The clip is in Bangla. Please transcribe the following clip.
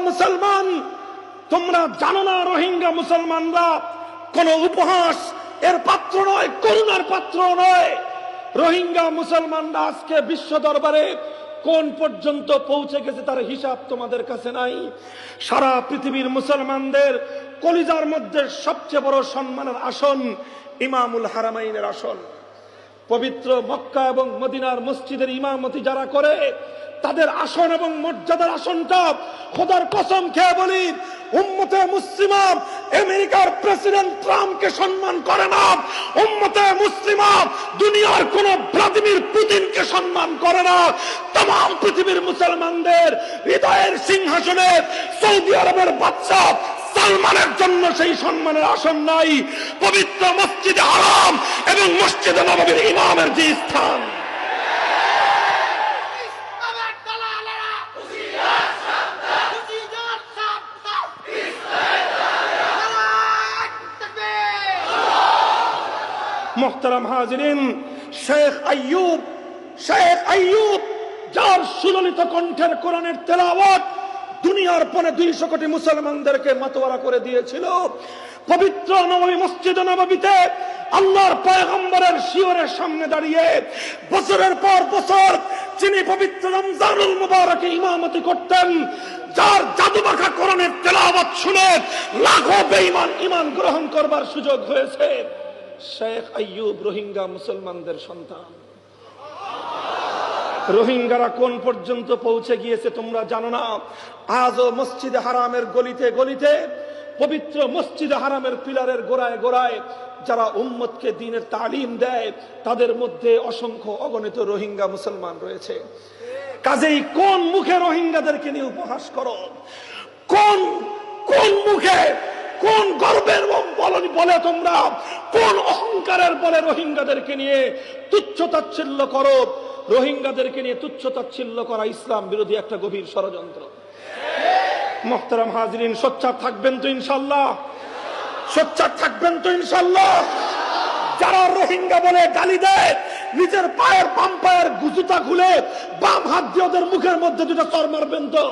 মুসলমান, তোমরা জানো না রোহিঙ্গা মুসলমানরা কোন উপহাস এর পাত্র নয়, করুণার পাত্র নয়। রোহিঙ্গা মুসলমানরা আজকে বিশ্ব দরবারে কোন পর্যন্ত পৌঁছে গেছে তার হিসাব তোমাদের কাছে নাই। সারা পৃথিবীর মুসলমানদের কলিজার মধ্যে সবচেয়ে বড় সম্মানের আসন ইমামুল হারামাইনের আসন। পবিত্র মক্কা এবং মদিনার মসজিদের ইমামতি যারা করে তাদের আসন এবং মর্যাদার আসনটা খোদার কসম খেয়ে বলি উম্মতে মুসলিমা আমেরিকার প্রেসিডেন্ট ট্রাম্পকে সম্মান করে না, উম্মতে মুসলিমা দুনিয়ার কোন ভ্লাদিমির পুতিনকে সম্মান করে না। तमाम পৃথিবীর মুসলমানদের হৃদয়ের সিংহাসনে সৌদি আরবের বাদশা সালমানের জন্য সেই সম্মানের আসন নাই। পবিত্র মসজিদে হারাম এবং মসজিদে নববীর ইমামের যে স্থান, মোহতারাম হাজিরিন, শেখ আইয়ুব যার সুললিত কণ্ঠের কোরআনের তেলাওয়াত দুনিয়ার পনে 200 কোটি মুসলমানদেরকে মাতোয়ারা করে দিয়েছিল। পবিত্র নববী মসজিদ নববীতে আল্লাহর পয়গম্বরের শিয়রের সামনে দাঁড়িয়ে বছরের পর বছর যিনি পবিত্র রমজানুল মুবারকে ইমামতি করতেন, যার জাদুমাখা কোরআনের তেলাওয়াত শুনে লাখো বেঈমান ঈমান গ্রহণ করবার সুযোগ হয়েছে, শেখ আইয়ুব রোহিঙ্গা মুসলমানদের সন্তান। রোহিঙ্গারা কোন পর্যন্ত পৌঁছে গিয়েছে তোমরা জানো না। আজও মসজিদে হারামের গলিতে গলিতে, পবিত্র মসজিদে হারামের পিলারের গোড়ায় গোড়ায় যারা উম্মতকে দ্বীনের তালিম দেয় তাদের মধ্যে অসংখ্য অগণিত রোহিঙ্গা মুসলমান রয়েছে। কাজেই কোন মুখে রোহিঙ্গাদেরকে নিয়ে উপহাস করো? কোন মুখে, কোন গর্বের বলে তোমরা, কোন অহংকারের বলে রোহিঙ্গাদেরকে নিয়ে তুচ্ছ তাচ্ছিল্য করো? রোহিঙ্গাদেরকে নিয়ে তুচ্ছ তাচ্ছিল্য করা ইসলাম বিরোধী একটা গভীর ষড়যন্ত্র। মুহতারাম হাজিরিন, সোচ্চার থাকবেন তো ইনশাআল্লাহ? সোচ্চার থাকবেন তো ইনশাআল্লাহ? যারা রোহিঙ্গা বলে গালি দেয় নিজের পায়ের বাম পায়ের জুতা খুলে বাম হাত দিয়ে ওদের মুখের মধ্যে দুটো চড় মারবেন তো?